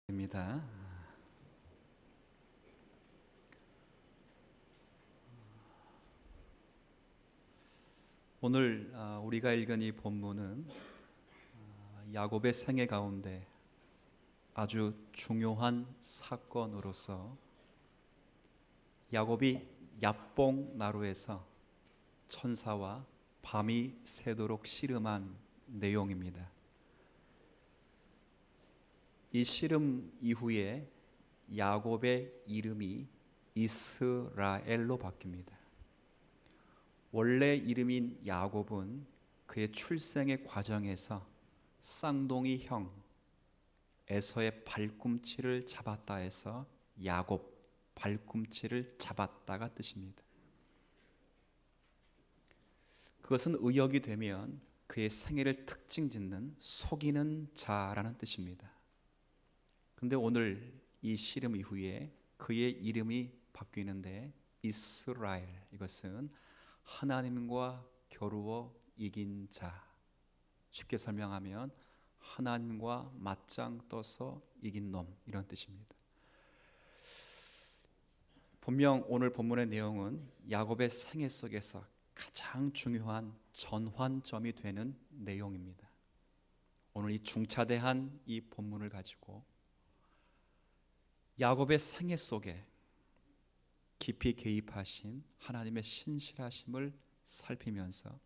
입니다. 오늘 우리가 읽은 이 본문은 야곱의 생애 가운데 아주 중요한 사건으로서 야곱이 야뽕 나루에서 천사와 밤이 새도록 씨름한 내용입니다. 이 씨름 이후에 야곱의 이름이 이스라엘로 바뀝니다. 원래 이름인 야곱은 그의 출생의 과정에서 쌍둥이 형 에서의 발꿈치를 잡았다 해서 야곱, 발꿈치를 잡았다가 뜻입니다. 그것은 의역이 되면 그의 생애를 특징 짓는 속이는 자라는 뜻입니다. 근데 오늘 이 씨름 이후에 그의 이름이 바뀌는데 이스라엘, 이것은 하나님과 겨루어 이긴 자, 쉽게 설명하면 하나님과 맞짱 떠서 이긴 놈, 이런 뜻입니다. 분명 오늘 본문의 내용은 야곱의 생애 속에서 가장 중요한 전환점이 되는 내용입니다. 오늘 이 중차대한 이 본문을 가지고 야곱의 생애 속에 깊이 개입하신 하나님의 신실하심을 살피면서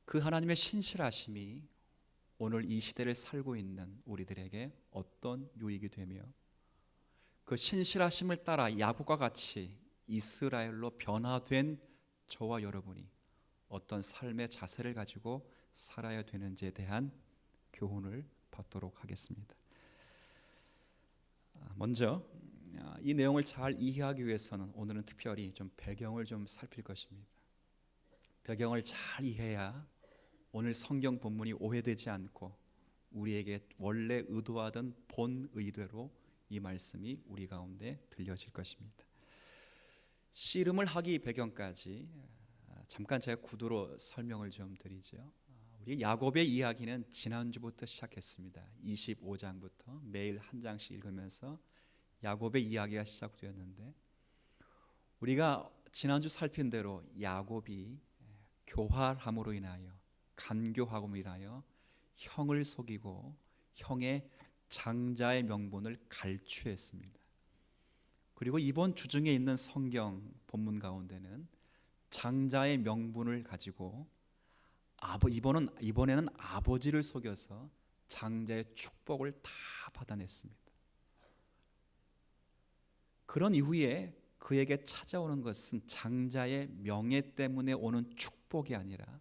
그 하나님의 신실하심이 오늘 이 시대를 살고 있는 우리들에게 어떤 유익이 되며 그 신실하심을 따라 야곱과 같이 이스라엘로 변화된 저와 여러분이 어떤 삶의 자세를 가지고 살아야 되는지에 대한 교훈을 받도록 하겠습니다. 먼저 이 내용을 잘 이해하기 위해서는 오늘은 특별히 좀 배경을 좀 살필 것입니다. 배경을 잘 이해해야 오늘 성경 본문이 오해되지 않고 우리에게 원래 의도하던 본 의도로 이 말씀이 우리 가운데 들려질 것입니다. 씨름을 하기 배경까지 잠깐 제가 구두로 설명을 좀 드리죠. 우리 야곱의 이야기는 지난주부터 시작했습니다. 25장부터 매일 한 장씩 읽으면서 야곱의 이야기가 시작되었는데 우리가 지난주 살핀 대로 야곱이 교활함으로 인하여 간교함으로 인하여 형을 속이고 형의 장자의 명분을 갈취했습니다. 그리고 이번 주중에 있는 성경 본문 가운데는 장자의 명분을 가지고 이번에는 아버지를 속여서 장자의 축복을 다 받아냈습니다. 그런 이후에 그에게 찾아오는 것은 장자의 명예 때문에 오는 축복이 아니라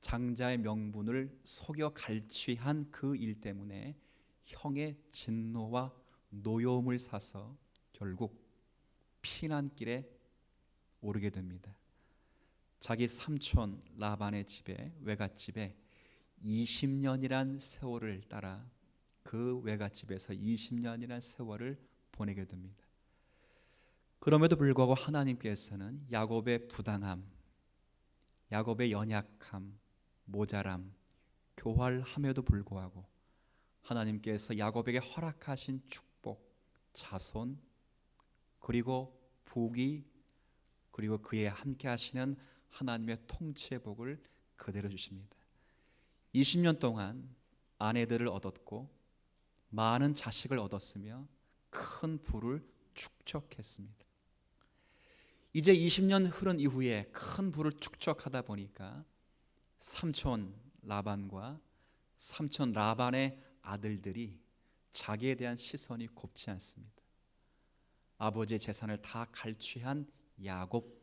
장자의 명분을 속여 갈취한 그 일 때문에 형의 진노와 노여움을 사서 결국 피난길에 오르게 됩니다. 자기 삼촌 라반의 집에, 외갓집에 20년이란 세월을 따라 그 외갓집에서 20년이란 세월을 보내게 됩니다. 그럼에도 불구하고 하나님께서는 야곱의 부당함, 야곱의 연약함, 모자람, 교활함에도 불구하고 하나님께서 야곱에게 허락하신 축복, 자손, 그리고 부귀, 그리고 그에 함께 하시는 하나님의 통치의 복을 그대로 주십니다. 20년 동안 아내들을 얻었고 많은 자식을 얻었으며 큰 부를 축적했습니다. 이제 20년 흐른 이후에 큰 부를 축적하다 보니까 삼촌 라반과 삼촌 라반의 아들들이 자기에 대한 시선이 곱지 않습니다. 아버지의 재산을 다 갈취한 야곱,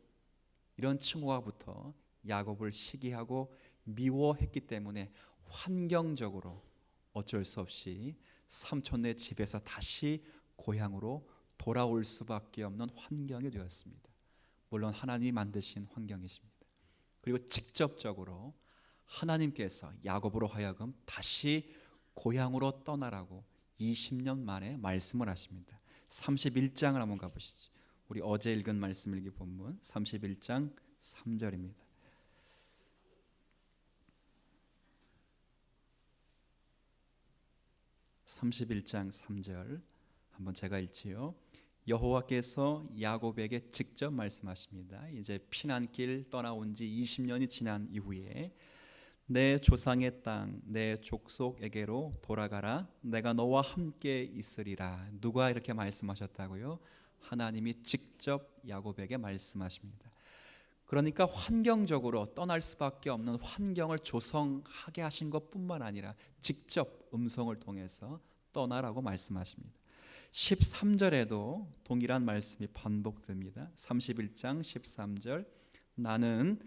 이런 칭호가부터 야곱을 시기하고 미워했기 때문에 환경적으로 어쩔 수 없이 삼촌네 집에서 다시 고향으로 돌아올 수밖에 없는 환경이 되었습니다. 물론 하나님이 만드신 환경이십니다. 그리고 직접적으로 하나님께서 야곱으로 하여금 다시 고향으로 떠나라고 20년 만에 말씀을 하십니다. 31장을 한번 가보시죠. 우리 어제 읽은 말씀 일기 본문 31장 3절입니다. 31장 3절 한번 제가 읽지요. 여호와께서 야곱에게 직접 말씀하십니다. 이제 피난길 떠나온 지 20년이 지난 이후에 내 조상의 땅, 내 족속에게로 돌아가라. 내가 너와 함께 있으리라. 누가 이렇게 말씀하셨다고요? 하나님이 직접 야곱에게 말씀하십니다. 그러니까 환경적으로 떠날 수밖에 없는 환경을 조성하게 하신 것뿐만 아니라 직접 음성을 통해서 떠나라고 말씀하십니다. 13절에도 동일한 말씀이 반복됩니다. 31장 13절 나는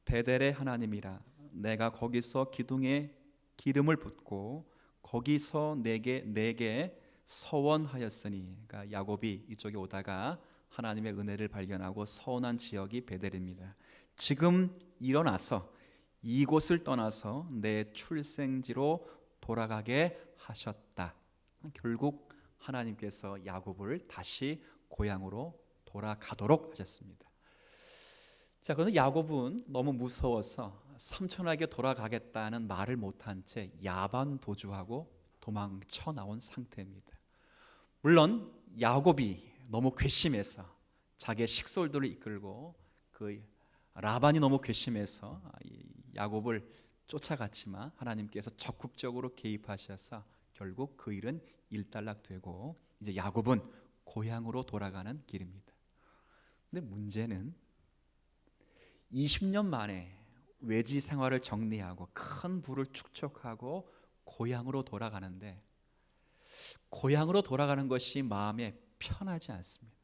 베델의 하나님이라 내가 거기서 기둥에 기름을 붓고 거기서 내게 서원하였으니, 그러니까 야곱이 이쪽에 오다가 하나님의 은혜를 발견하고 서원한 지역이 베델입니다. 지금 일어나서 이곳을 떠나서 내 출생지로 돌아가게 하셨다. 결국 하나님께서 야곱을 다시 고향으로 돌아가도록 하셨습니다. 자, 그런데 야곱은 너무 무서워서 삼촌에게 돌아가겠다는 말을 못한 채 야반 도주하고 도망쳐 나온 상태입니다. 물론 야곱이 너무 괘씸해서 자기의 식솔들을 이끌고 그 라반이 너무 괘씸해서 야곱을 쫓아갔지만 하나님께서 적극적으로 개입하셔서 결국 그 일은 일단락되고 이제 야곱은 고향으로 돌아가는 길입니다. 근데 문제는 20년 만에 외지 생활을 정리하고 큰 부를 축적하고 고향으로 돌아가는데 고향으로 돌아가는 것이 마음에 편하지 않습니다.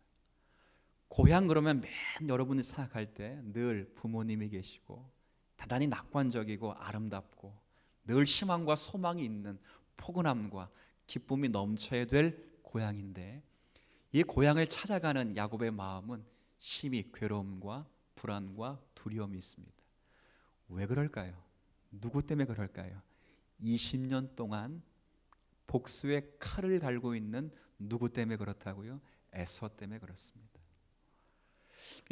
고향 그러면 맨 여러분이 생각할 때 늘 부모님이 계시고 대단히 낙관적이고 아름답고 늘 희망과 소망이 있는 포근함과 기쁨이 넘쳐야 될 고향인데 이 고향을 찾아가는 야곱의 마음은 심히 괴로움과 불안과 두려움이 있습니다. 왜 그럴까요? 누구 때문에 그럴까요? 20년 동안 복수의 칼을 갈고 있는 누구 때문에 그렇다고요? 에서 때문에 그렇습니다.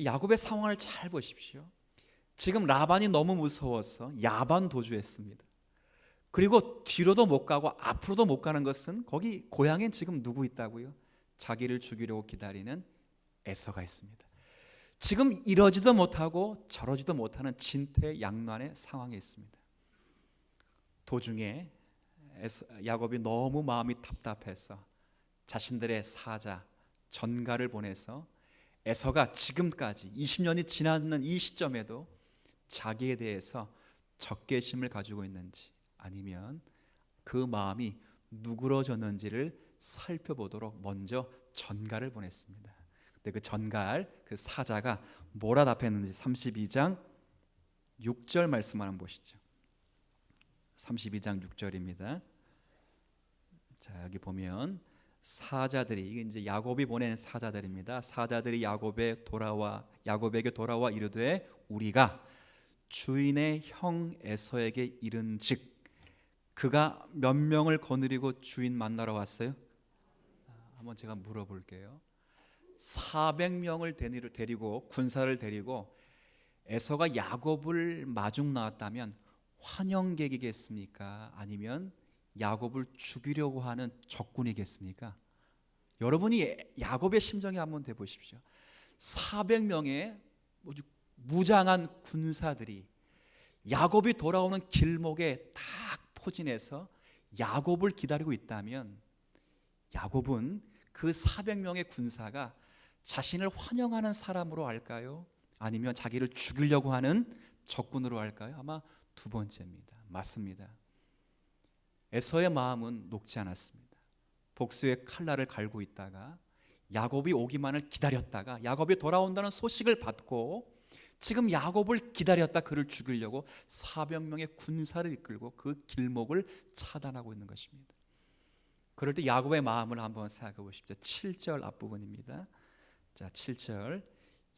야곱의 상황을 잘 보십시오. 지금 라반이 너무 무서워서 야반 도주했습니다. 그리고 뒤로도 못 가고 앞으로도 못 가는 것은 거기 고향엔 지금 누구 있다고요? 자기를 죽이려고 기다리는 에서가 있습니다. 지금 이러지도 못하고 저러지도 못하는 진퇴양난의 상황에 있습니다. 도중에 야곱이 너무 마음이 답답해서 자신들의 사자 전가를 보내서 에서가 지금까지 20년이 지나는 이 시점에도 자기에 대해서 적개심을 가지고 있는지 아니면 그 마음이 누그러졌는지를 살펴보도록 먼저 전가를 보냈습니다. 근데 그 전갈, 그 사자가 뭐라 답했는지 32장 6절 말씀 한번 보시죠. 32장 6절입니다. 자, 여기 보면 사자들이, 이게 이제 야곱이 보낸 사자들입니다. 사자들이 야곱에게 돌아와 이르되 우리가 주인의 형 에서에게 이른즉 그가 몇 명을 거느리고 주인 만나러 왔어요? 한번 제가 물어볼게요. 400명을 데리고 군사를 데리고 에서가 야곱을 마중 나왔다면 환영객이겠습니까? 아니면 야곱을 죽이려고 하는 적군이겠습니까? 여러분이 야곱의 심정에 한번 대보십시오. 400명의 무장한 군사들이 야곱이 돌아오는 길목에 딱 포진해서 야곱을 기다리고 있다면 야곱은 그 400명의 군사가 자신을 환영하는 사람으로 할까요? 아니면 자기를 죽이려고 하는 적군으로 할까요? 아마 두 번째입니다. 맞습니다. 에서의 마음은 녹지 않았습니다. 복수의 칼날을 갈고 있다가 야곱이 오기만을 기다렸다가 야곱이 돌아온다는 소식을 받고 지금 야곱을 기다렸다 그를 죽이려고 400명의 군사를 이끌고 그 길목을 차단하고 있는 것입니다. 그럴 때 야곱의 마음을 한번 생각해 보십시오. 7절 앞부분입니다. 자, 7절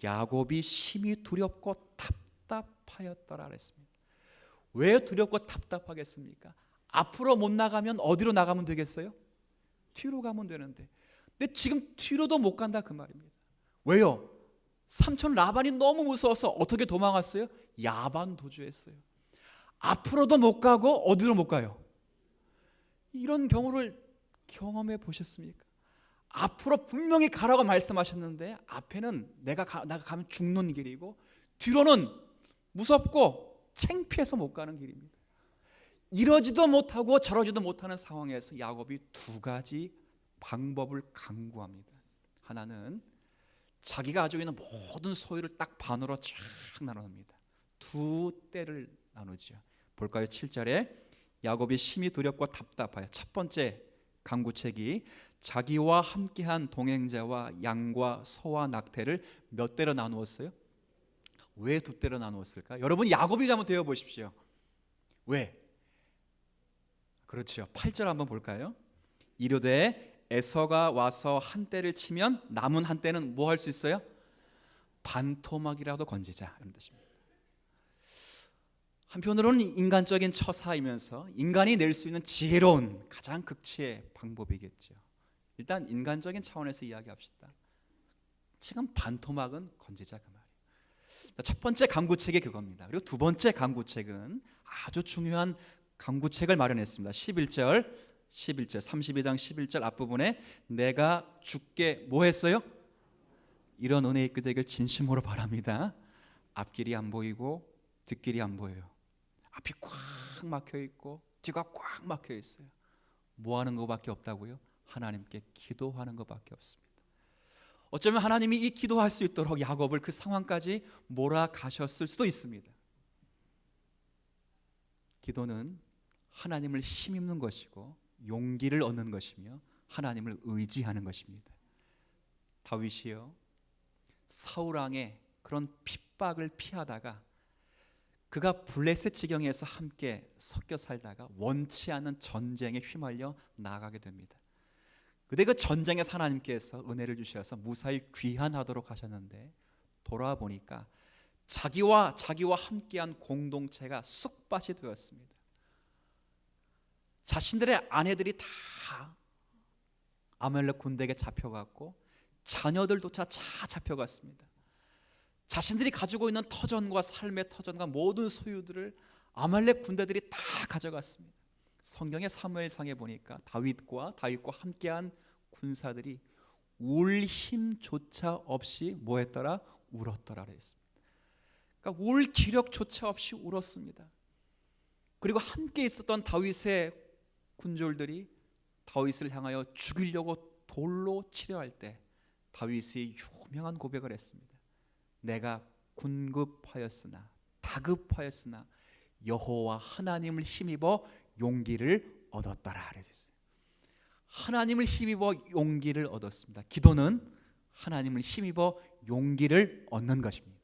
야곱이 심히 두렵고 답답하였더라 그랬습니다. 왜 두렵고 답답하겠습니까? 앞으로 못 나가면 어디로 나가면 되겠어요? 뒤로 가면 되는데 근데 지금 뒤로도 못 간다 그 말입니다. 왜요? 삼촌 라반이 너무 무서워서 어떻게 도망갔어요? 야반 도주했어요. 앞으로도 못 가고 어디로 못 가요? 이런 경우를 경험해 보셨습니까? 앞으로 분명히 가라고 말씀하셨는데 앞에는 내가 가면 죽는 길이고 뒤로는 무섭고 창피해서 못 가는 길입니다. 이러지도 못하고 저러지도 못하는 상황에서 야곱이 두 가지 방법을 강구합니다. 하나는 자기가 가지고 있는 모든 소유를 딱 반으로 쫙 나눕니다. 두 떼를 나누죠. 볼까요? 7절에 야곱이 심히 두렵고 답답하여 첫 번째 강구책이 자기와 함께한 동행자와 양과 소와 낙태를 몇 대로 나누었어요? 왜 두 대로 나누었을까? 여러분 야곱이 한번 되어 보십시오. 왜? 그렇죠. 8절 한번 볼까요? 이르되 에서가 와서 한 대를 치면 남은 한 대는 뭐 할 수 있어요? 반토막이라도 건지자 이런 뜻입니다. 한편으로는 인간적인 처사이면서 인간이 낼 수 있는 지혜로운 가장 극치의 방법이겠죠. 일단 인간적인 차원에서 이야기합시다. 지금 반토막은 건지자 그 말이에요. 첫 번째 강구책이 그겁니다. 그리고 두 번째 강구책은 아주 중요한 강구책을 마련했습니다. 11절 32장 11절 앞부분에 내가 주께 뭐 했어요? 이런 은혜 있게 되길 진심으로 바랍니다. 앞길이 안 보이고 뒷길이 안 보여요. 앞이 꽉 막혀 있고 뒤가 꽉 막혀 있어요. 뭐 하는 것밖에 없다고요? 하나님께 기도하는 것밖에 없습니다. 어쩌면 하나님이 이 기도할 수 있도록 야곱을 그 상황까지 몰아가셨을 수도 있습니다. 기도는 하나님을 힘입는 것이고 용기를 얻는 것이며 하나님을 의지하는 것입니다. 다윗이요 사울 왕의 그런 핍박을 피하다가 그가 블레셋 지경에서 함께 섞여 살다가 원치 않는 전쟁에 휘말려 나가게 됩니다. 그때 그 전쟁에서 하나님께서 은혜를 주셔서 무사히 귀환하도록 하셨는데 돌아와 보니까 자기와 함께한 공동체가 쑥밭이 되었습니다. 자신들의 아내들이 다 아말렉 군대에게 잡혀갔고 자녀들조차 다 잡혀갔습니다. 자신들이 가지고 있는 터전과 삶의 터전과 모든 소유들을 아말렉 군대들이 다 가져갔습니다. 성경의 사무엘상에 보니까 다윗과 함께한 군사들이 울 힘조차 없이 뭐 했더라? 울었더라 그랬습니다. 그러니까 울 기력조차 없이 울었습니다. 그리고 함께 있었던 다윗의 군졸들이 다윗을 향하여 죽이려고 돌로 치려할 때 다윗이 유명한 고백을 했습니다. 내가 군급하였으나 다급하였으나 여호와 하나님을 힘입어 용기를 얻었더라 그랬어요. 하나님을 힘입어 용기를 얻었습니다. 기도는 하나님을 힘입어 용기를 얻는 것입니다.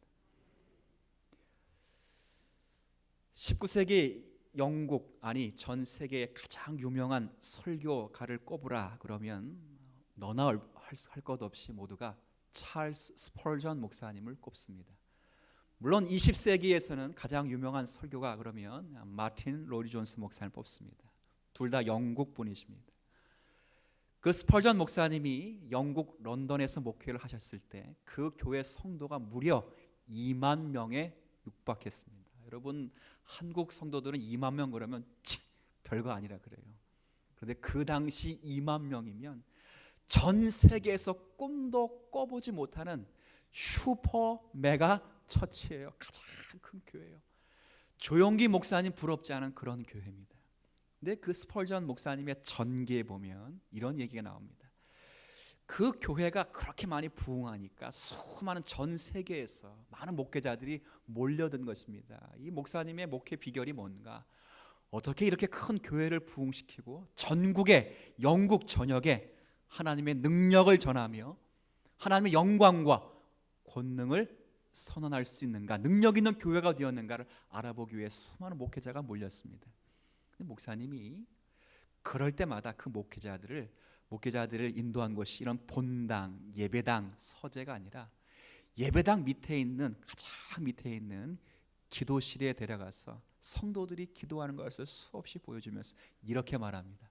19세기 영국 전 세계의 가장 유명한 설교가를 꼽으라 그러면 너나 할 것 없이 모두가 찰스 스펄전 목사님을 꼽습니다. 물론 20세기에서는 가장 유명한 설교가 그러면 마틴 로리 존스 목사님을 뽑습니다. 둘 다 영국 분이십니다. 그 스펄전 목사님이 영국 런던에서 목회를 하셨을 때 그 교회 성도가 무려 2만 명에 육박했습니다. 여러분 한국 성도들은 2만 명 그러면 별거 아니라 그래요. 그런데 그 당시 2만 명이면 전 세계에서 꿈도 꿔보지 못하는 슈퍼 메가 처치예요. 가장 큰 교회예요. 조용기 목사님 부럽지 않은 그런 교회입니다. 근데 그 스펄전 목사님의 전기에 보면 이런 얘기가 나옵니다. 그 교회가 그렇게 많이 부흥하니까 수많은 전 세계에서 많은 목회자들이 몰려든 것입니다. 이 목사님의 목회 비결이 뭔가? 어떻게 이렇게 큰 교회를 부흥시키고 전국의 영국 전역에 하나님의 능력을 전하며 하나님의 영광과 권능을 선언할 수 있는가, 능력 있는 교회가 되었는가를 알아보기 위해 수많은 목회자가 몰렸습니다. 근데 목사님이 그럴 때마다 그 목회자들을 인도한 것이 이런 본당, 예배당, 서재가 아니라 예배당 밑에 있는 가장 밑에 있는 기도실에 데려가서 성도들이 기도하는 것을 수없이 보여주면서 이렇게 말합니다.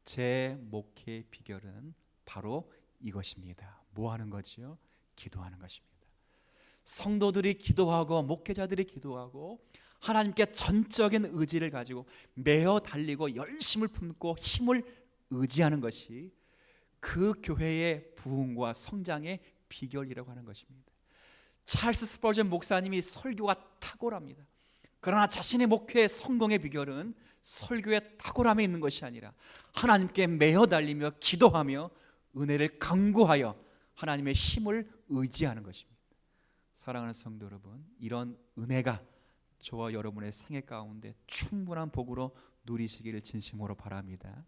제 목회의 비결은 바로 이것입니다. 뭐 하는 거지요? 기도하는 것입니다. 성도들이 기도하고 목회자들이 기도하고 하나님께 전적인 의지를 가지고 매어 달리고 열심을 품고 힘을 의지하는 것이 그 교회의 부흥과 성장의 비결이라고 하는 것입니다. 찰스 스퍼전 목사님이 설교가 탁월합니다. 그러나 자신의 목회의 성공의 비결은 설교의 탁월함에 있는 것이 아니라 하나님께 매어 달리며 기도하며 은혜를 강구하여 하나님의 힘을 의지하는 것입니다. 사랑하는 성도 여러분, 이런 은혜가 저와 여러분의 생애 가운데 충분한 복으로 누리시기를 진심으로 바랍니다.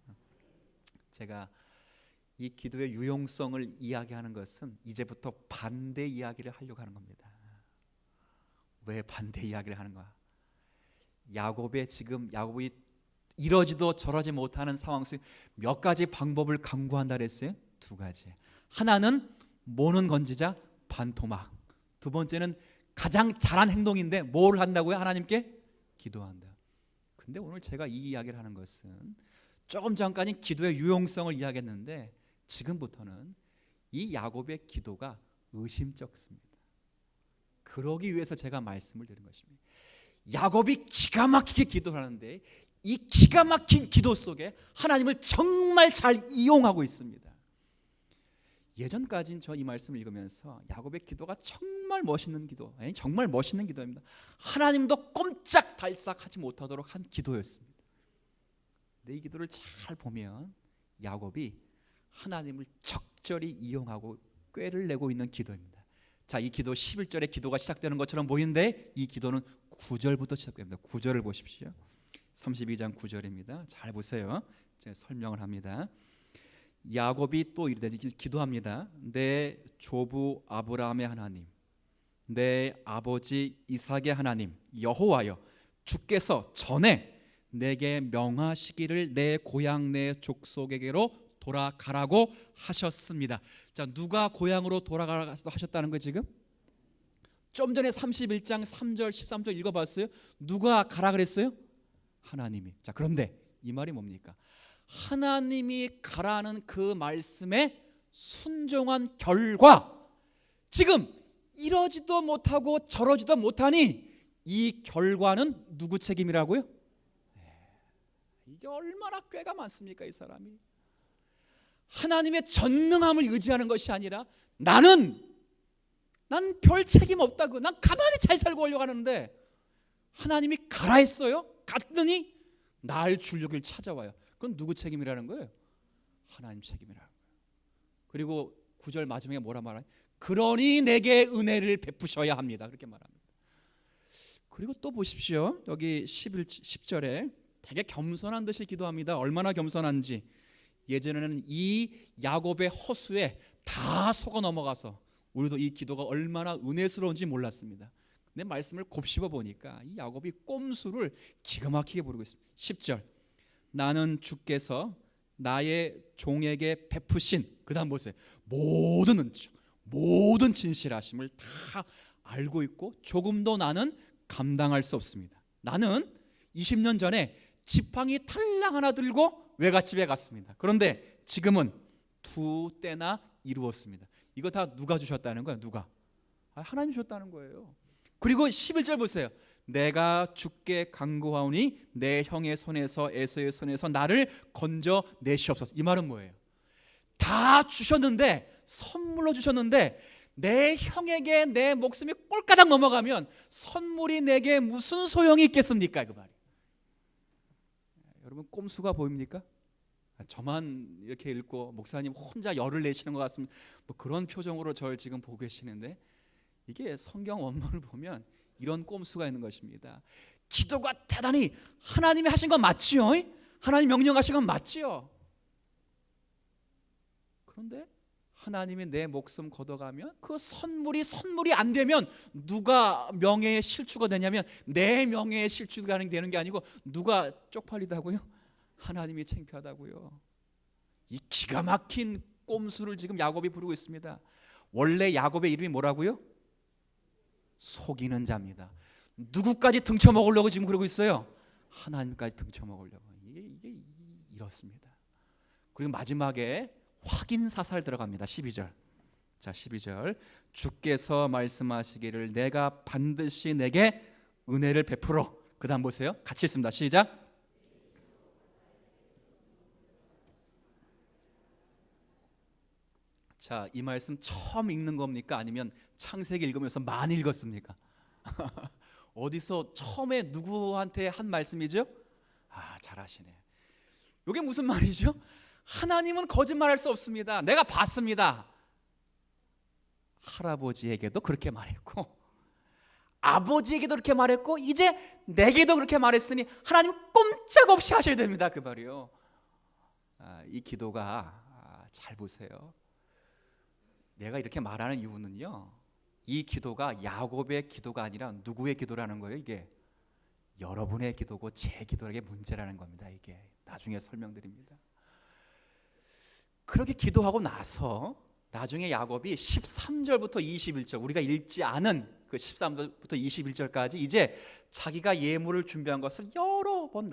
제가 이 기도의 유용성을 이야기하는 것은 이제부터 반대 이야기를 하려고 하는 겁니다. 왜 반대 이야기를 하는가? 야곱이 이러지도 저러지 못하는 상황 속에 몇 가지 방법을 강구한다 그랬어요? 두 가지. 하나는 모는 건지자 반토막. 두 번째는 가장 잘한 행동인데 뭘 한다고요? 하나님께 기도한다. 근데 오늘 제가 이 이야기를 하는 것은 조금 전까지 기도의 유용성을 이야기했는데 지금부터는 이 야곱의 기도가 의심쩍습니다. 그러기 위해서 제가 말씀을 드린 것입니다. 야곱이 기가 막히게 기도하는데 이 기가 막힌 기도 속에 하나님을 정말 잘 이용하고 있습니다. 예전까지는 저 이 말씀을 읽으면서 야곱의 기도가 정말 멋있는 기도, 정말 멋있는 기도입니다. 하나님도 꼼짝달싹하지 못하도록 한 기도였습니다. 근데 이 기도를 잘 보면 야곱이 하나님을 적절히 이용하고 꾀를 내고 있는 기도입니다. 자, 이 기도 11절에 기도가 시작되는 것처럼 보이는데 이 기도는 9절부터 시작됩니다. 9절을 보십시오. 32장 9절입니다. 잘 보세요. 제가 설명을 합니다. 야곱이 또 이르되 기도합니다. 내 조부 아브라함의 하나님, 내 아버지 이삭의 하나님 여호와여, 주께서 전에 내게 명하시기를 내 고향 내 족속에게로 돌아가라고 하셨습니다. 자, 누가 고향으로 돌아가라고 하셨다는 거예요 지금? 좀 전에 31장 3절 13절 읽어봤어요? 누가 가라 그랬어요? 하나님이. 자, 그런데 이 말이 뭡니까? 하나님이 가라는 그 말씀에 순종한 결과 지금 이러지도 못하고 저러지도 못하니 이 결과는 누구 책임이라고요? 이게 얼마나 꾀가 많습니까 이 사람이. 하나님의 전능함을 의지하는 것이 아니라 난 별 책임 없다고, 난 가만히 잘 살고 하려고 하는데 하나님이 가라 했어요. 갔더니 날 주려길 찾아와요. 그건 누구 책임이라는 거예요? 하나님 책임이라는 거예요. 그리고 9절 마지막에 뭐라 말하냐? 그러니 내게 은혜를 베푸셔야 합니다. 그렇게 말합니다. 그리고 또 보십시오. 여기 10절에 되게 겸손한 듯이 기도합니다. 얼마나 겸손한지. 예전에는 이 야곱의 허수에 다 속아 넘어가서 우리도 이 기도가 얼마나 은혜스러운지 몰랐습니다. 내 말씀을 곱씹어 보니까 이 야곱이 꼼수를 기가 막히게 부르고 있습니다. 10절 나는 주께서 나의 종에게 베푸신, 그 다음 보세요, 모든 은총, 모든 진실하심을 다 알고 있고 조금도 나는 감당할 수 없습니다. 나는 20년 전에 지팡이 탈랑 하나 들고 외갓집에 갔습니다. 그런데 지금은 2때나 이루었습니다. 이거 다 누가 주셨다는 거예요? 누가? 하나님 주셨다는 거예요. 그리고 11절 보세요. 내가 주께 간구하오니 내 형의 손에서 에서의 손에서 나를 건져 내시옵소서. 이 말은 뭐예요? 다 주셨는데, 선물로 주셨는데 내 형에게 내 목숨이 꼴까닥 넘어가면 선물이 내게 무슨 소용이 있겠습니까? 그 말이에요. 여러분 꼼수가 보입니까? 저만 이렇게 읽고 목사님 혼자 열을 내시는 것 같습니다. 뭐 그런 표정으로 저를 지금 보고 계시는데 이게 성경 원문을 보면 이런 꼼수가 있는 것입니다. 기도가 대단히 하나님이 하신 건 맞지요? 하나님 명령하신 건 맞지요? 그런데 하나님이 내 목숨 걷어가면 그 선물이 안 되면 누가 명예의 실추가 되냐면 내 명예의 실추가 되는 게 아니고 누가 쪽팔리다고요? 하나님이 창피하다고요. 이 기가 막힌 꼼수를 지금 야곱이 부르고 있습니다. 원래 야곱의 이름이 뭐라고요? 속이는 자입니다. 누구까지 등쳐먹으려고 지금 그러고 있어요? 하나님까지 등쳐먹으려고. 이게 이렇습니다. 그리고 마지막에 확인 사살 들어갑니다. 12절. 자, 12절. 주께서 말씀하시기를 내가 반드시 내게 은혜를 베풀어. 그다음 보세요. 같이 읽습니다. 시작. 자, 이 말씀 처음 읽는 겁니까? 아니면 창세기 읽으면서 많이 읽었습니까? 어디서 처음에 누구한테 한 말씀이죠? 잘하시네. 이게 무슨 말이죠? 하나님은 거짓말할 수 없습니다. 내가 봤습니다. 할아버지에게도 그렇게 말했고, 아버지에게도 그렇게 말했고, 이제 내게도 그렇게 말했으니 하나님 꼼짝없이 하셔야 됩니다. 그 말이요. 이 기도가 잘 보세요. 내가 이렇게 말하는 이유는요, 이 기도가 야곱의 기도가 아니라 누구의 기도라는 거예요. 이게 여러분의 기도고 제 기도의 문제라는 겁니다. 이게 나중에 설명드립니다. 그렇게 기도하고 나서 나중에 야곱이 13절부터 21절, 우리가 읽지 않은 그 13절부터 21절까지 이제 자기가 예물을 준비한 것을 여러 번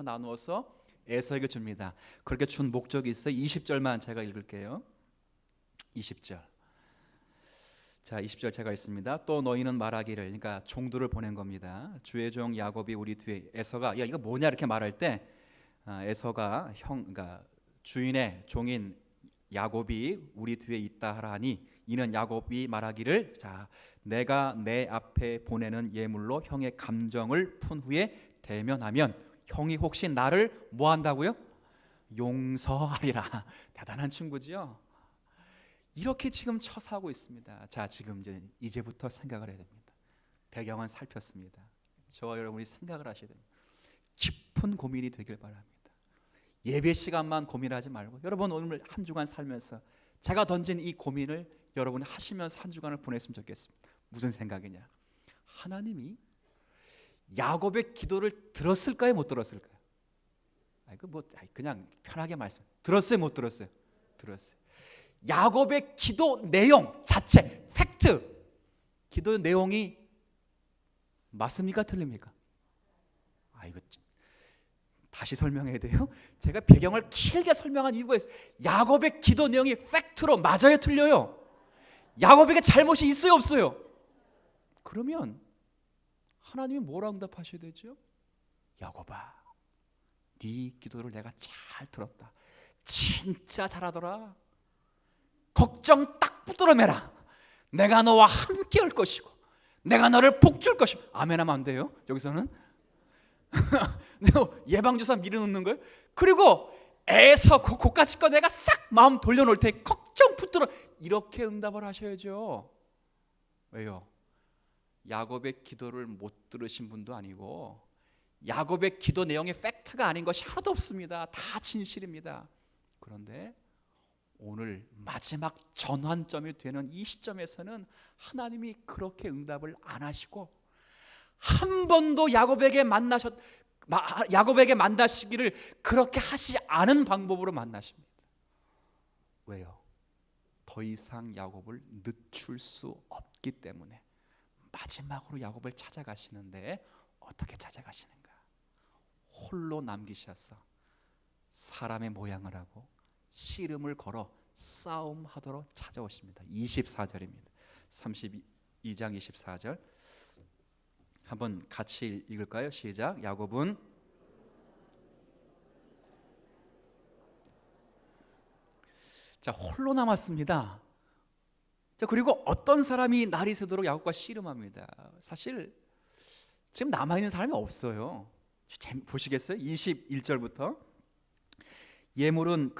나누어서 에서에게 줍니다. 그렇게 준 목적이 있어요. 20절만 제가 읽을게요. 20절. 자, 20절 제가 읽습니다. 또 너희는 말하기를, 그러니까 종들을 보낸 겁니다. 주의 종 야곱이 우리 뒤에, 에서가 야 이거 뭐냐 이렇게 말할 때 에서가 그러니까 주인의 종인 야곱이 우리 뒤에 있다 하라니, 이는 야곱이 말하기를, 자, 내가 내 앞에 보내는 예물로 형의 감정을 푼 후에 대면하면 형이 혹시 나를 뭐 한다고요? 용서하리라. 대단한 친구지요. 이렇게 지금 처사하고 있습니다. 자, 지금 이제부터 생각을 해야 됩니다. 배경은 살폈습니다. 저와 여러분이 생각을 하셔야 됩니다. 깊은 고민이 되길 바랍니다. 예배 시간만 고민하지 말고, 여러분 오늘 한 주간 살면서 제가 던진 이 고민을 여러분이 하시면서 한 주간을 보냈으면 좋겠습니다. 무슨 생각이냐? 하나님이 야곱의 기도를 들었을까요? 못 들었을까요? 그냥 편하게 말씀. 들었어요? 못 들었어요? 들었어요. 야곱의 기도 내용 자체, 팩트, 기도 내용이 맞습니까? 틀립니까? 이거 다시 설명해야 돼요. 제가 배경을 길게 설명한 이유가 있어요. 야곱의 기도 내용이 팩트로 맞아요? 틀려요? 야곱에게 잘못이 있어요? 없어요? 그러면 하나님이 뭐라 응답하셔야 되죠? 야곱아, 네 기도를 내가 잘 들었다. 진짜 잘하더라. 걱정 딱 붙들어 매라. 내가 너와 함께 할 것이고 내가 너를 복줄 것이고. 아멘 하면 안 돼요? 여기서는 예방주사 밀어넣는 거예요. 그리고 애서 고까지 거 내가 싹 마음 돌려놓을 테니 걱정 붙들어. 이렇게 응답을 하셔야죠. 왜요? 야곱의 기도를 못 들으신 분도 아니고 야곱의 기도 내용의 팩트가 아닌 것이 하나도 없습니다. 다 진실입니다. 그런데 오늘 마지막 전환점이 되는 이 시점에서는 하나님이 그렇게 응답을 안 하시고 한 번도 야곱에게 만나시기를 그렇게 하시 않은 방법으로 만나십니다. 왜요? 더 이상 야곱을 늦출 수 없기 때문에 마지막으로 야곱을 찾아가시는데 어떻게 찾아가시는가? 홀로 남기셔서 사람의 모양을 하고 씨름을 걸어 싸움하도록 찾아오십니다. 24절입니다. 32장 24절 한번 같이 읽을까요? 시작. 야곱은 자 홀로 남았습니다. 자, 그리고 어떤 사람이 날이 새도록 야곱과 씨름합니다. 사실 지금 남아있는 사람이 없어요. 보시겠어요? 21절부터 예물은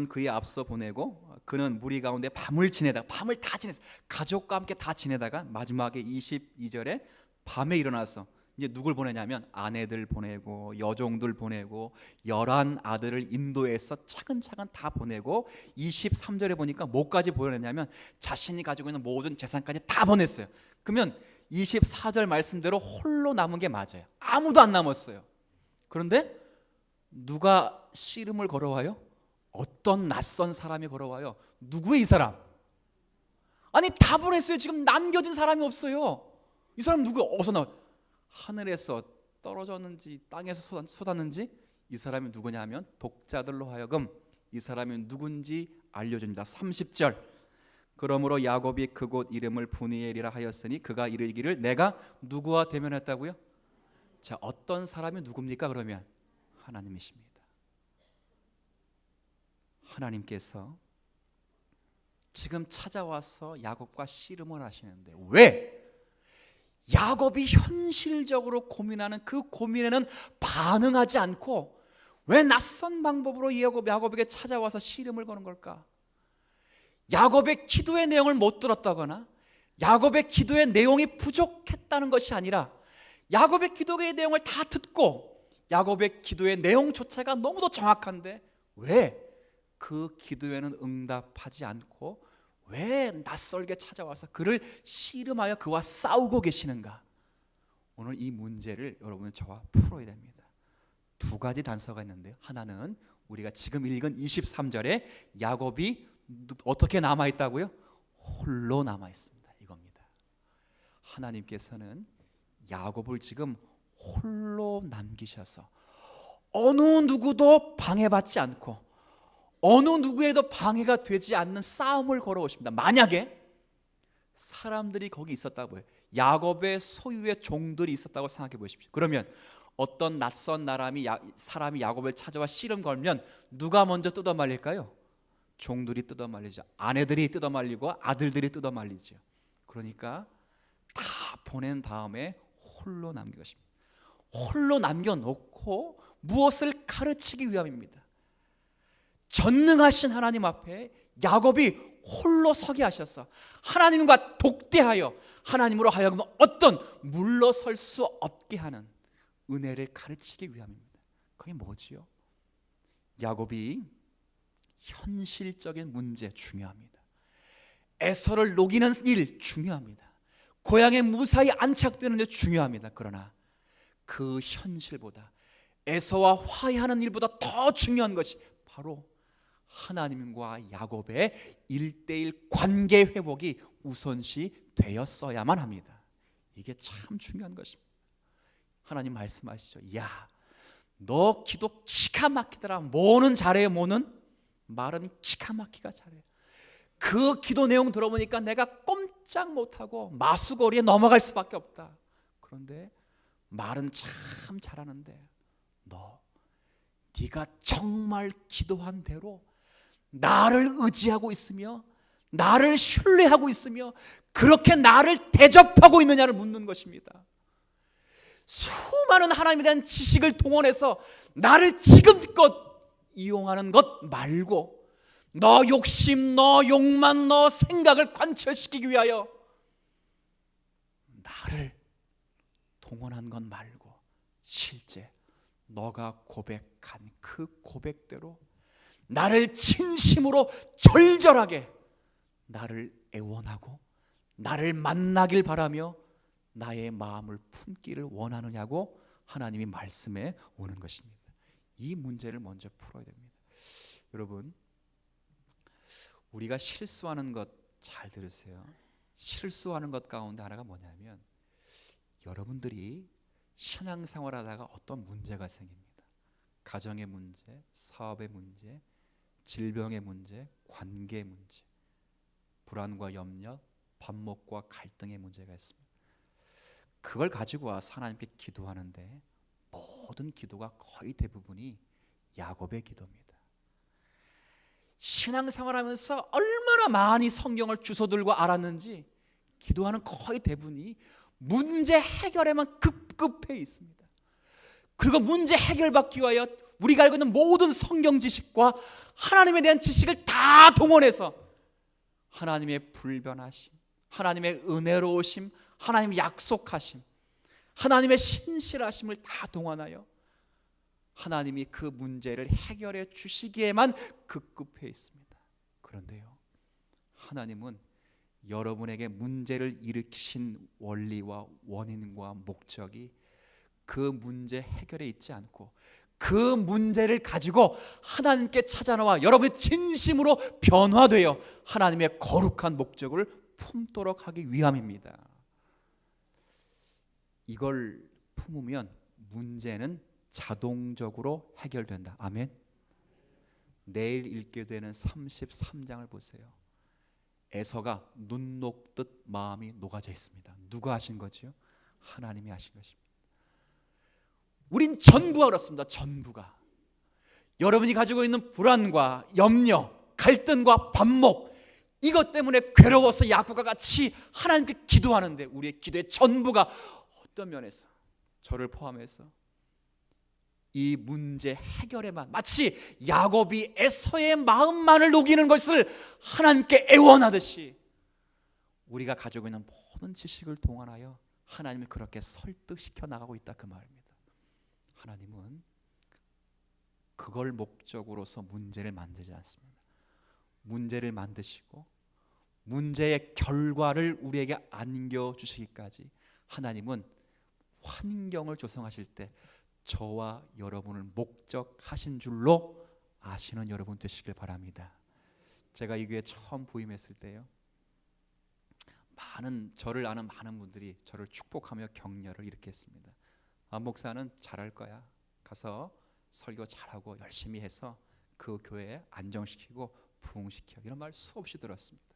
그의 앞서 보내고 그는 무리 가운데 밤을 다 지냈어. 가족과 함께 다 지내다가 마지막에 22절에 밤에 일어나서 이제 누굴 보내냐면 아내들 보내고 여종들 보내고 11 아들을 인도해서 차근차근 다 보내고 23절에 보니까 뭐까지 보내냐면 자신이 가지고 있는 모든 재산까지 다 보냈어요. 그러면 24절 말씀대로 홀로 남은 게 맞아요. 아무도 안 남았어요. 그런데 누가 씨름을 걸어와요? 어떤 낯선 사람이 걸어와요. 누구의 이 사람? 아니 다 보냈어요. 지금 남겨진 사람이 없어요. 이 사람 누구? 어디서 나와? 하늘에서 떨어졌는지 땅에서 쏟았는지 이 사람이 누구냐면 독자들로 하여금 이 사람이 누군지 알려줍니다. 30절 그러므로 야곱이 그곳 이름을 브니엘이라 하였으니 그가 이르기를 내가 누구와 대면했다고요? 자, 어떤 사람이 누굽니까? 그러면 하나님이십니다. 하나님께서 지금 찾아와서 야곱과 씨름을 하시는데 왜? 야곱이 현실적으로 고민하는 그 고민에는 반응하지 않고 왜 낯선 방법으로 야곱에게 찾아와서 씨름을 거는 걸까? 야곱의 기도의 내용을 못 들었다거나 야곱의 기도의 내용이 부족했다는 것이 아니라 야곱의 기도의 내용을 다 듣고 야곱의 기도의 내용조차가 너무도 정확한데 왜 그 기도에는 응답하지 않고 왜 낯설게 찾아와서 그를 씨름하여 그와 싸우고 계시는가? 오늘 이 문제를 여러분 저와 풀어야 됩니다. 두 가지 단서가 있는데요. 하나는 우리가 지금 읽은 23절에 야곱이 어떻게 남아있다고요? 홀로 남아있습니다. 이겁니다. 하나님께서는 야곱을 지금 홀로 남기셔서 어느 누구도 방해받지 않고 어느 누구에도 방해가 되지 않는 싸움을 걸어오십니다. 만약에 사람들이 거기 있었다고요. 야곱의 소유의 종들이 있었다고 생각해 보십시오. 그러면 어떤 낯선 사람이 야곱을 찾아와 씨름 걸면 누가 먼저 뜯어말릴까요? 종들이 뜯어말리죠. 아내들이 뜯어말리고 아들들이 뜯어말리죠. 그러니까 다 보낸 다음에 홀로 남긴 것입니다. 홀로 남겨놓고 무엇을 가르치기 위함입니다. 전능하신 하나님 앞에 야곱이 홀로 서게 하셔서 하나님과 독대하여 하나님으로 하여금 어떤 물러설 수 없게 하는 은혜를 가르치기 위함입니다. 그게 뭐지요? 야곱이 현실적인 문제 중요합니다. 에서를 녹이는 일 중요합니다. 고향에 무사히 안착되는 일 중요합니다. 그러나 그 현실보다 에서와 화해하는 일보다 더 중요한 것이 바로 하나님과 야곱의 1:1 관계 회복이 우선시 되었어야만 합니다. 이게 참 중요한 것입니다. 하나님 말씀하시죠. 야, 너 기도 기가 막히더라. 뭐는 잘해, 뭐는 말은 기가 막히가 잘해. 그 기도 내용 들어보니까 내가 꼼짝 못하고 마수거리에 넘어갈 수밖에 없다. 그런데 말은 참 잘하는데 네가 정말 기도한 대로 나를 의지하고 있으며 나를 신뢰하고 있으며 그렇게 나를 대접하고 있느냐를 묻는 것입니다. 수많은 하나님에 대한 지식을 동원해서 나를 지금껏 이용하는 것 말고 너 욕심, 너 욕만, 너 생각을 관철시키기 위하여 나를 동원한 것 말고 실제 너가 고백한 그 고백대로 나를 진심으로 절절하게 나를 애원하고 나를 만나길 바라며 나의 마음을 품기를 원하느냐고 하나님이 말씀해 오는 것입니다. 이 문제를 먼저 풀어야 됩니다. 여러분, 우리가 실수하는 것 잘 들으세요. 실수하는 것 가운데 하나가 뭐냐면 여러분들이 신앙생활 하다가 어떤 문제가 생깁니다. 가정의 문제, 사업의 문제, 질병의 문제, 관계의 문제, 불안과 염려, 반목과 갈등의 문제가 있습니다. 그걸 가지고 와서 하나님께 기도하는데 모든 기도가 거의 대부분이 야곱의 기도입니다. 신앙생활하면서 얼마나 많이 성경을 주워들고 알았는지 기도하는 거의 대부분이 문제 해결에만 급급해 있습니다. 그리고 문제 해결받기 위하여 우리가 알고 있는 모든 성경 지식과 하나님에 대한 지식을 다 동원해서 하나님의 불변하심, 하나님의 은혜로우심, 하나님의 약속하심, 하나님의 신실하심을 다 동원하여 하나님이 그 문제를 해결해 주시기에만 급급해 있습니다. 그런데요, 하나님은 여러분에게 문제를 일으키신 원리와 원인과 목적이 그 문제 해결에 있지 않고 그 문제를 가지고 하나님께 찾아나와 여러분이 진심으로 변화되어 하나님의 거룩한 목적을 품도록 하기 위함입니다. 이걸 품으면 문제는 자동적으로 해결된다. 아멘. 내일 읽게 되는 33장을 보세요. 에서가 눈 녹듯 마음이 녹아져 있습니다. 누가 하신 거지요? 하나님이 하신 것입니다. 우린 전부가 그렇습니다. 전부가. 여러분이 가지고 있는 불안과 염려, 갈등과 반목, 이것 때문에 괴로워서 야곱과 같이 하나님께 기도하는데 우리의 기도의 전부가 어떤 면에서 저를 포함해서 이 문제 해결에만, 마치 야곱이 에서의 마음만을 녹이는 것을 하나님께 애원하듯이 우리가 가지고 있는 모든 지식을 동원하여 하나님을 그렇게 설득시켜 나가고 있다, 그 말입니다. 하나님은 그걸 목적으로서 문제를 만들지 않습니다. 문제를 만드시고 문제의 결과를 우리에게 안겨주시기까지 하나님은 환경을 조성하실 때 저와 여러분을 목적하신 줄로 아시는 여러분 되시길 바랍니다. 제가 이 교회에 처음 부임했을 때요, 저를 아는 많은 분들이 저를 축복하며 격려를 이렇게 했습니다. 목사는 잘할 거야. 가서 설교 잘하고 열심히 해서 그 교회에 안정시키고 부흥시켜. 이런 말 수없이 들었습니다.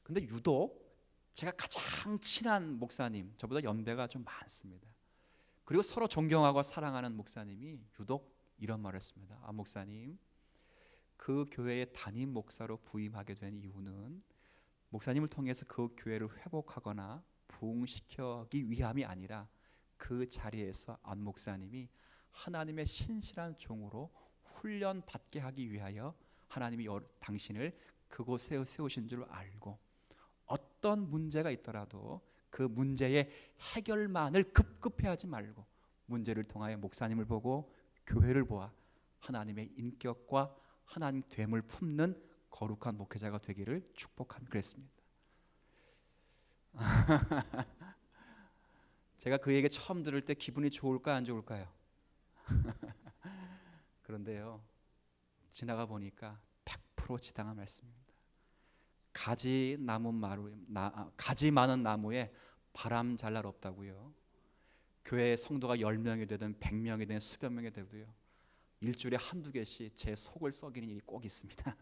근데 유독 제가 가장 친한 목사님, 저보다 연배가 좀 많습니다. 그리고 서로 존경하고 사랑하는 목사님이 유독 이런 말을 했습니다. 목사님, 그 교회의 담임 목사로 부임하게 된 이유는 목사님을 통해서 그 교회를 회복하거나 부흥시키기 위함이 아니라 그 자리에서 안 목사님이 하나님의 신실한 종으로 훈련받게 하기 위하여 하나님이 당신을 그곳에 세우신 줄 알고 어떤 문제가 있더라도 그 문제의 해결만을 급급해하지 말고 문제를 통하여 목사님을 보고 교회를 보아 하나님의 인격과 하나님 됨을 품는 거룩한 목회자가 되기를 축복합니다. 그랬습니다. 제가 그 얘기 처음 들을 때 기분이 좋을까 안 좋을까요? 그런데요, 지나가 보니까 100% 지당한 말씀입니다. 가지 많은 나무에 바람 잘 날 없다고요. 교회 성도가 10명이 되든 100명이 되든 수백 명이 되도요, 일주일에 한두 개씩 제 속을 썩이는 일이 꼭 있습니다.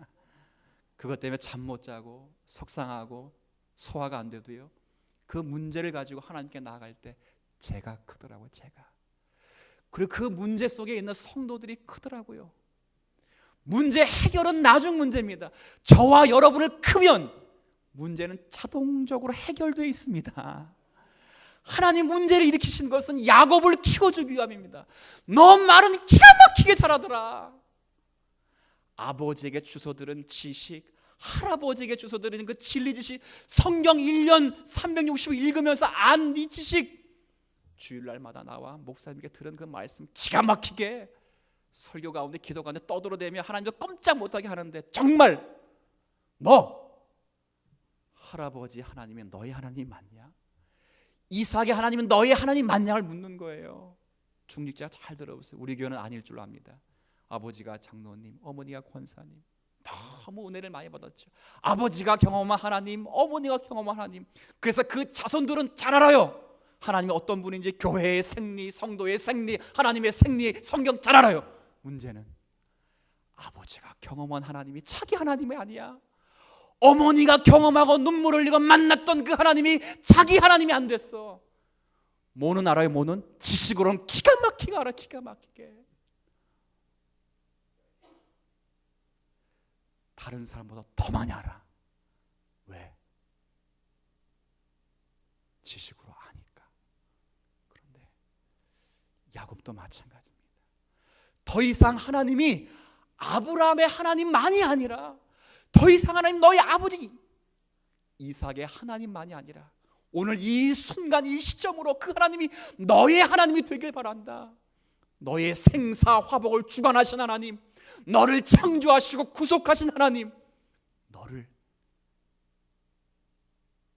그것 때문에 잠 못 자고 속상하고 소화가 안 돼도요, 그 문제를 가지고 하나님께 나아갈 때 제가 크더라고요. 제가. 그리고 그 문제 속에 있는 성도들이 크더라고요. 문제 해결은 나중 문제입니다. 저와 여러분을 크면 문제는 자동적으로 해결되어 있습니다. 하나님 문제를 일으키신 것은 야곱을 키워주기 위함입니다. 너 말은 기가 막히게 잘하더라. 아버지에게 주워 들은 지식, 할아버지에게 주워 들은 그 진리 지식, 성경 1년 360일 읽으면서 안 네 지식, 주일날마다 나와 목사님께 들은 그 말씀 기가 막히게 설교 가운데 기도 가운데 떠들어대며 하나님도 꼼짝 못하게 하는데, 정말 너 할아버지 하나님이 너의 하나님 맞냐? 이삭의 하나님은 너의 하나님 맞냐를 묻는 거예요. 중직자 잘 들어보세요. 우리 교회는 아닐 줄 압니다. 아버지가 장로님, 어머니가 권사님, 너무 은혜를 많이 받았죠. 아버지가 경험한 하나님, 어머니가 경험한 하나님. 그래서 그 자손들은 잘 알아요. 하나님이 어떤 분인지, 교회의 생리, 성도의 생리, 하나님의 생리, 성경 잘 알아요. 문제는 아버지가 경험한 하나님이 자기 하나님이 아니야. 어머니가 경험하고 눈물을 흘리고 만났던 그 하나님이 자기 하나님이 안 됐어. 뭐는 알아요? 뭐는? 지식으로는 기가 막히게 알아. 기가 막히게. 다른 사람보다 더 많이 알아. 왜? 지식으로 아니까. 그런데 야곱도 마찬가지입니다. 더 이상 하나님이 아브라함의 하나님만이 아니라, 더 이상 하나님 너희 아버지 이삭의 하나님만이 아니라, 오늘 이 순간 이 시점으로 그 하나님이 너의 하나님이 되길 바란다. 너의 생사 화복을 주관하신 하나님, 너를 창조하시고 구속하신 하나님, 너를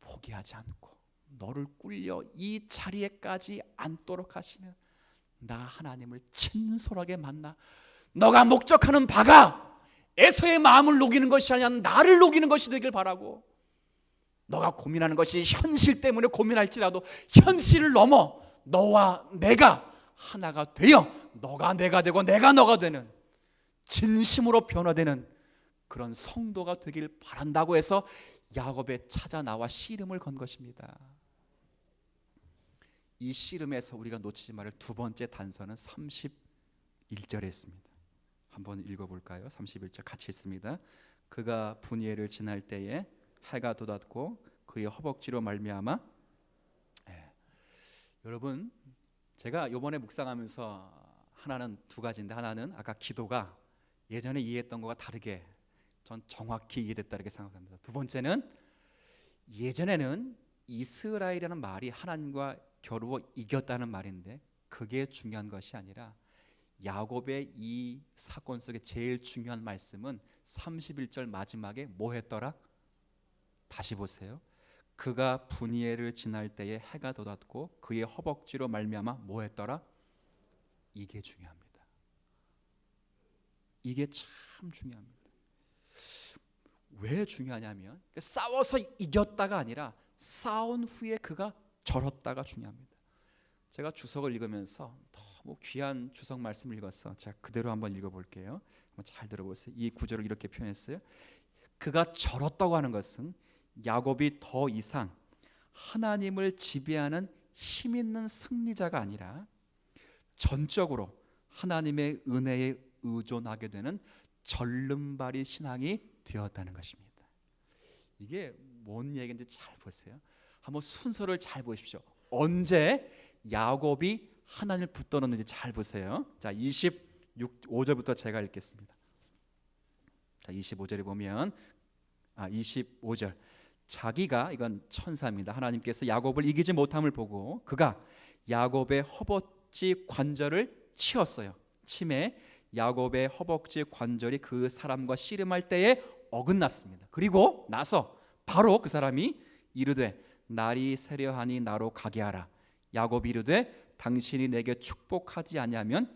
포기하지 않고 너를 꿀려 이 자리에까지 앉도록 하시면 나 하나님을 진솔하게 만나 너가 목적하는 바가 에서의 마음을 녹이는 것이 아니라 나를 녹이는 것이 되길 바라고, 너가 고민하는 것이 현실 때문에 고민할지라도 현실을 넘어 너와 내가 하나가 되어 너가 내가 되고 내가 너가 되는, 진심으로 변화되는 그런 성도가 되길 바란다고 해서 야곱의 찾아 나와 씨름을 건 것입니다. 이 씨름에서 우리가 놓치지 말을 두 번째 단서는 31절에 있습니다. 한번 읽어볼까요? 31절 같이 있습니다. 그가 분이엘을 지날 때에 해가 돋았고 그의 허벅지로 말미암아. 여러분, 제가 이번에 묵상하면서 하나는 두 가지인데, 하나는 아까 기도가 예전에 이해했던 것과 다르게 전 정확히 이해됐다 이렇게 생각합니다. 두 번째는 예전에는 이스라엘이라는 말이 하나님과 겨루어 이겼다는 말인데 그게 중요한 것이 아니라 야곱의 이 사건 속에 제일 중요한 말씀은 31절 마지막에 뭐 했더라? 다시 보세요. 그가 분이엘을 지날 때에 해가 돋았고 그의 허벅지로 말미암아 뭐 했더라? 이게 중요합니다. 이게 참 중요합니다. 왜 중요하냐면 싸워서 이겼다가 아니라 싸운 후에 그가 절었다가 중요합니다. 제가 주석을 읽으면서 너무 귀한 주석 말씀을 읽어서 제가 그대로 한번 읽어볼게요. 한번 잘 들어보세요. 이 구절을 이렇게 표현했어요. 그가 절었다고 하는 것은 야곱이 더 이상 하나님을 지배하는 힘 있는 승리자가 아니라 전적으로 하나님의 은혜에 의존하게 되는 절름발이 신앙이 되었다는 것입니다. 이게 뭔 얘기인지 잘 보세요. 한번 순서를 잘 보십시오. 언제 야곱이 하나님을 붙들었는지 잘 보세요. 자, 25절부터 제가 읽겠습니다. 자, 25절에 보면 25절 자기가, 이건 천사입니다. 하나님께서 야곱을 이기지 못함을 보고 그가 야곱의 허벅지 관절을 치었어요. 침에 야곱의 허벅지 관절이 그 사람과 씨름할 때에 어긋났습니다. 그리고 나서 바로 그 사람이 이르되 날이 새려하니 나로 가게 하라. 야곱이 이르되 당신이 내게 축복하지 아니하면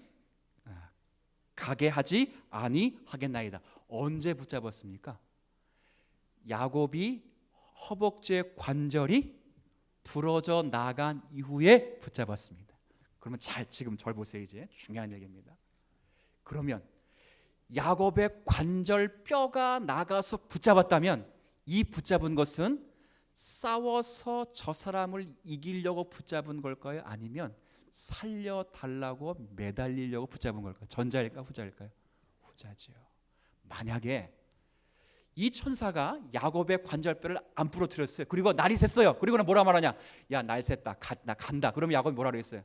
가게 하지 아니하겠나이다. 언제 붙잡았습니까? 야곱이 허벅지의 관절이 부러져 나간 이후에 붙잡았습니다. 그러면 지금 절 보세요. 이제 중요한 얘기입니다. 그러면 야곱의 관절 뼈가 나가서 붙잡았다면 이 붙잡은 것은 싸워서 저 사람을 이기려고 붙잡은 걸까요? 아니면 살려달라고 매달리려고 붙잡은 걸까요? 전자일까 후자일까요? 후자지요. 만약에 이 천사가 야곱의 관절뼈를 안 부러뜨렸어요. 그리고 날이 샜어요. 그리고는 뭐라 말하냐? 야, 날 샜다. 나 간다. 그러면 야곱이 뭐라 그랬어요?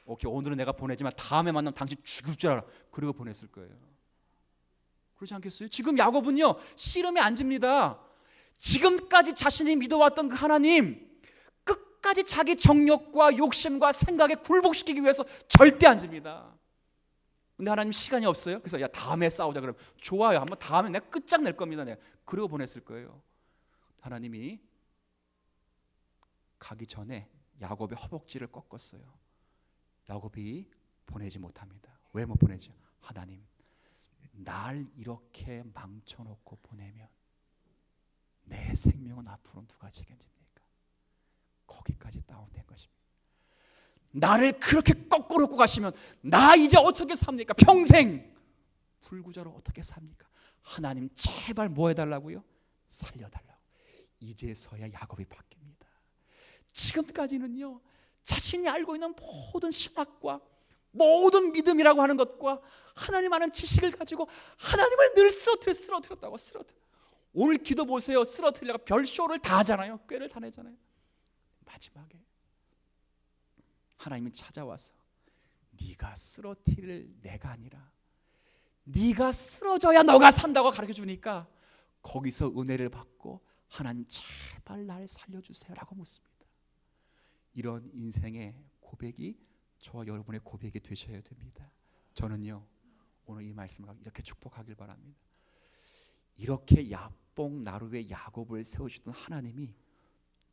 오케이, 오늘은 내가 보내지만 다음에 만나면 당신 죽을 줄 알아. 그리고 보냈을 거예요. 그렇지 않겠어요? 지금 야곱은요 씨름에 안 집니다. 지금까지 자신이 믿어왔던 그 하나님 끝까지 자기 정욕과 욕심과 생각에 굴복시키기 위해서 절대 안 집니다. 근데 하나님 시간이 없어요. 그래서 야, 다음에 싸우자. 그러면 좋아요. 한번 다음에 내가 끝장낼 겁니다. 내가. 그리고 보냈을 거예요. 하나님이 가기 전에 야곱의 허벅지를 꺾었어요. 야곱이 보내지 못합니다. 왜 못 보내죠? 하나님, 날 이렇게 망쳐놓고 보내면 내 생명은 앞으로 누가 책임집니까? 거기까지 다운된 것입니다. 나를 그렇게 거꾸로 놓고 가시면 나 이제 어떻게 삽니까? 평생 불구자로 어떻게 삽니까? 하나님 제발 뭐 해달라고요? 살려달라고. 이제서야 야곱이 바뀝니다. 지금까지는요 자신이 알고 있는 모든 신학과 모든 믿음이라고 하는 것과 하나님 아는 지식을 가지고 하나님을 늘 쓰러뜨렸다고. 오늘 기도 보세요. 쓰러뜨리려고 별쇼를 다 하잖아요. 꾀를 다 내잖아요. 마지막에 하나님이 찾아와서 네가 쓰러뜨릴 내가 아니라 네가 쓰러져야 너가 산다고 가르쳐 주니까 거기서 은혜를 받고 하나님 제발 날 살려주세요 라고 묻습니다. 이런 인생의 고백이 저와 여러분의 고백이 되셔야 됩니다. 저는요 오늘 이 말씀을 이렇게 축복하길 바랍니다. 이렇게 야뽕나루의 야곱을 세우시던 하나님이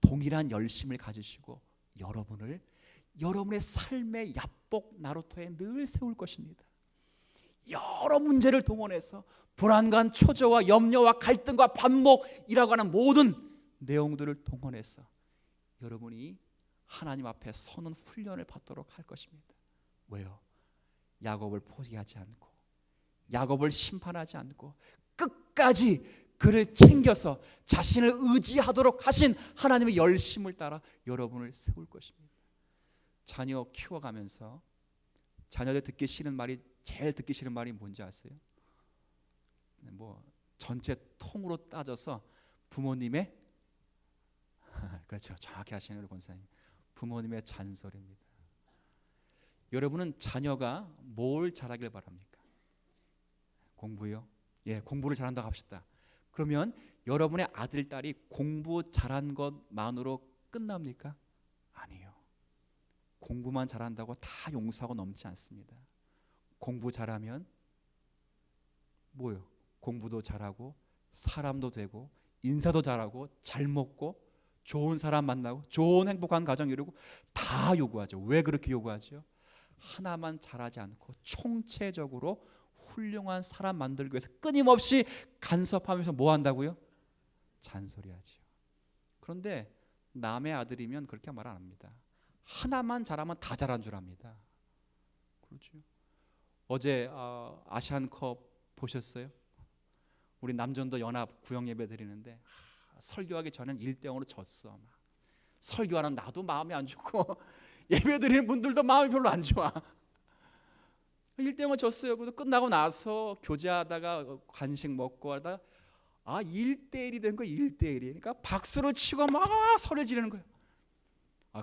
동일한 열심을 가지시고 여러분을 여러분의 삶의 야복 나루터에 늘 세울 것입니다. 여러 문제를 동원해서 불안과 초조와 염려와 갈등과 반목이라고 하는 모든 내용들을 동원해서 여러분이 하나님 앞에 서는 훈련을 받도록 할 것입니다. 왜요? 야곱을 포기하지 않고 야곱을 심판하지 않고 끝까지 그를 챙겨서 자신을 의지하도록 하신 하나님의 열심을 따라 여러분을 세울 것입니다. 자녀 키워가면서 자녀들 제일 듣기 싫은 말이 뭔지 아세요? 뭐 전체 통으로 따져서 부모님의 그렇죠. 정확히 하시는 우리 권사님. 부모님의 잔소리입니다. 여러분은 자녀가 뭘 잘하길 바랍니까? 공부요? 예, 공부를 잘한다고 합시다. 그러면 여러분의 아들, 딸이 공부 잘한 것만으로 끝납니까? 아니요. 공부만 잘한다고 다 용서하고 넘지 않습니다. 공부 잘하면 뭐요? 공부도 잘하고 사람도 되고 인사도 잘하고 잘 먹고 좋은 사람 만나고 좋은 행복한 가정 이루고 다 요구하죠. 왜 그렇게 요구하죠? 하나만 잘하지 않고 총체적으로 훌륭한 사람 만들기 위해서 끊임없이 간섭하면서 뭐 한다고요? 잔소리하죠. 그런데 남의 아들이면 그렇게 말 안 합니다. 하나만 잘하면 다 잘한 줄 압니다. 그렇죠. 어제 아시안컵 보셨어요? 우리 남전도 연합 구역 예배 드리는데 설교하기 전엔 1대0으로 졌어. 막. 설교하는 나도 마음이 안 좋고 예배 드리는 분들도 마음이 별로 안 좋아. 1대0으로 졌어요. 그래서 끝나고 나서 교제하다가 간식 먹고 하다 1대1이 된 거야. 1대1이. 그러니까 박수를 치고 막 소리 지르는 거예요.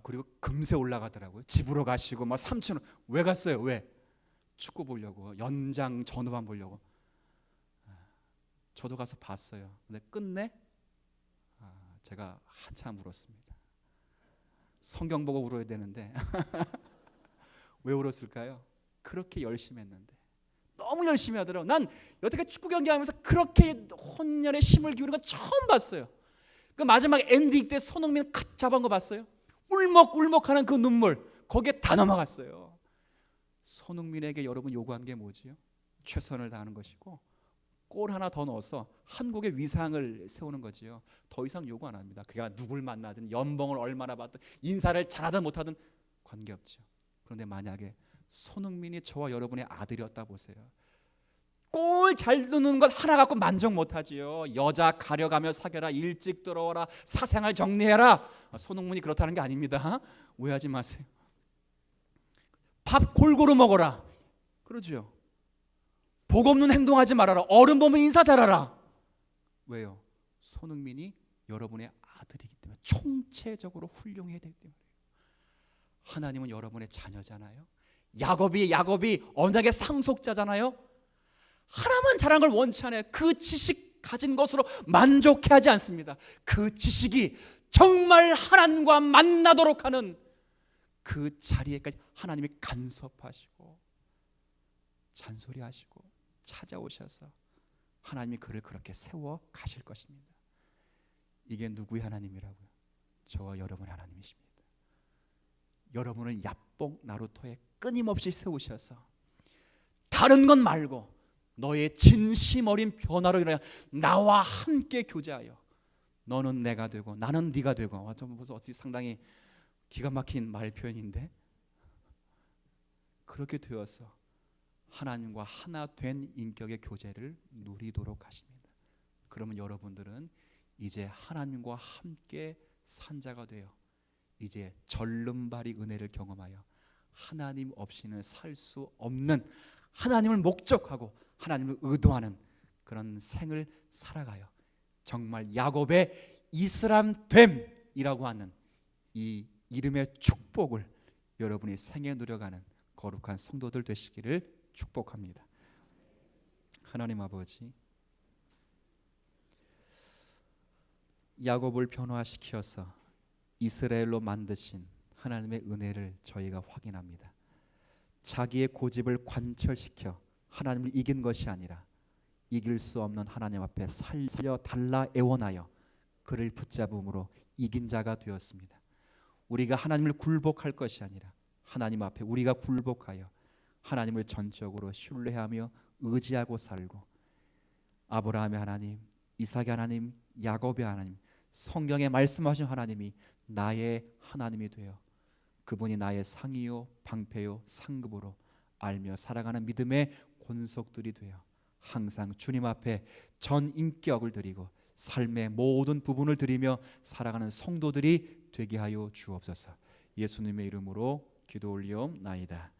그리고 금세 올라가더라고요. 집으로 가시고 막 삼촌은 왜 갔어요? 왜? 축구 보려고. 연장 전후반 보려고. 저도 가서 봤어요. 근데 끝내 제가 한참 울었습니다. 성경 보고 울어야 되는데 왜 울었을까요? 그렇게 열심히 했는데 너무 열심히 하더라고요. 난 여태까지 축구 경기하면서 그렇게 혼혈의 힘을 기울이는 건 처음 봤어요. 그 마지막 엔딩 때 손흥민 컷 잡은 거 봤어요? 울먹울먹하는 그 눈물 거기에 다 넘어갔어요. 손흥민에게 여러분 요구한 게 뭐지요? 최선을 다하는 것이고 골 하나 더 넣어서 한국의 위상을 세우는 거지요. 더 이상 요구 안 합니다. 그가 누굴 만나든 연봉을 얼마나 받든 인사를 잘하든 못하든 관계없죠. 그런데 만약에 손흥민이 저와 여러분의 아들이었다 보세요. 골 잘 넣는 것 하나 갖고 만족 못하지요. 여자 가려가며 사겨라, 일찍 들어와라, 사생활 정리해라. 손흥민이 그렇다는 게 아닙니다. 오해하지 마세요. 밥 골고루 먹어라. 그러죠. 복 없는 행동하지 말아라. 어른 보면 인사 잘하라. 왜요? 손흥민이 여러분의 아들이기 때문에 총체적으로 훌륭해야 되기 때문에. 하나님은 여러분의 자녀잖아요. 야곱이 언약의 상속자잖아요. 하나만 잘한 걸 원치 않아요. 그 지식 가진 것으로 만족해하지 않습니다. 그 지식이 정말 하나님과 만나도록 하는 그 자리에까지 하나님이 간섭하시고 잔소리하시고 찾아오셔서 하나님이 그를 그렇게 세워 가실 것입니다. 이게 누구의 하나님이라고요? 저와 여러분의 하나님이십니다. 여러분을 야뽕 나루토에 끊임없이 세우셔서 다른 건 말고 너의 진심 어린 변화로 일어나 나와 함께 교제하여 너는 내가 되고 나는 네가 되고. 좀 어떻게 상당히 기가 막힌 말 표현인데 그렇게 되어서 하나님과 하나 된 인격의 교제를 누리도록 하십니다. 그러면 여러분들은 이제 하나님과 함께 산 자가 되어 이제 절름발이 은혜를 경험하여 하나님 없이는 살 수 없는 하나님을 목적하고 하나님을 의도하는 그런 생을 살아가요. 정말 야곱의 이스람됨이라고 하는 이 이름의 축복을 여러분이 생에 누려가는 거룩한 성도들 되시기를 축복합니다. 하나님 아버지, 야곱을 변화시켜서 이스라엘로 만드신 하나님의 은혜를 저희가 확인합니다. 자기의 고집을 관철시켜 하나님을 이긴 것이 아니라 이길 수 없는 하나님 앞에 살려 달라 애원하여 그를 붙잡음으로 이긴 자가 되었습니다. 우리가 하나님을 굴복할 것이 아니라 하나님 앞에 우리가 굴복하여 하나님을 전적으로 신뢰하며 의지하고 살고 아브라함의 하나님, 이삭의 하나님, 야곱의 하나님, 성경에 말씀하신 하나님이 나의 하나님이 되어 그분이 나의 상이요 방패요 상급으로 알며 살아가는 믿음의 권속들이 되어 항상 주님 앞에 전 인격을 드리고 삶의 모든 부분을 드리며 살아가는 성도들이 되게 하여 주옵소서. 예수님의 이름으로 기도 올리옵나이다.